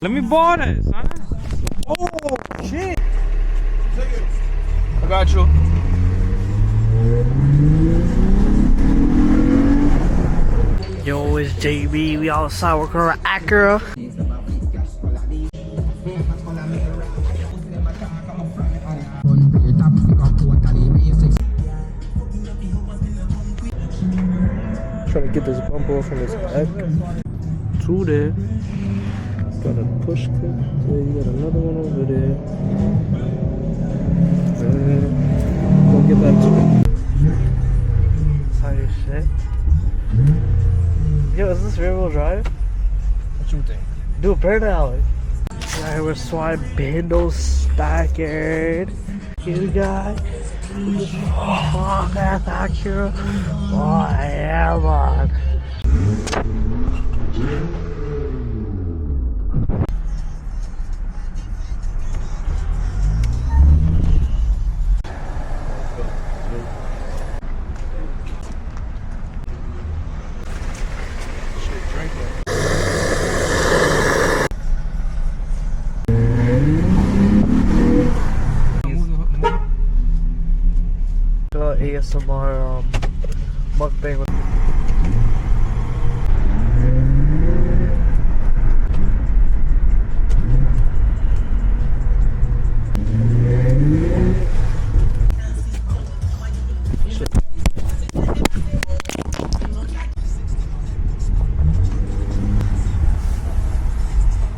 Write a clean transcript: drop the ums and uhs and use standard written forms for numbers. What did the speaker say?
Let me borrow that, son. Oh, shit. I got you. Yo, it's JB. We outside working on Acura. Trying to get this bumper off from this back. Two there. Got a push clip there. You got another one over there. Go get that too. Sorry, shit. Yo, is this rear wheel drive? What you think? Dude, burn out. Right, we're swiping those staggered. You guys. Oh, that's Acura. Oh, yeah, man. ASMR mukbang with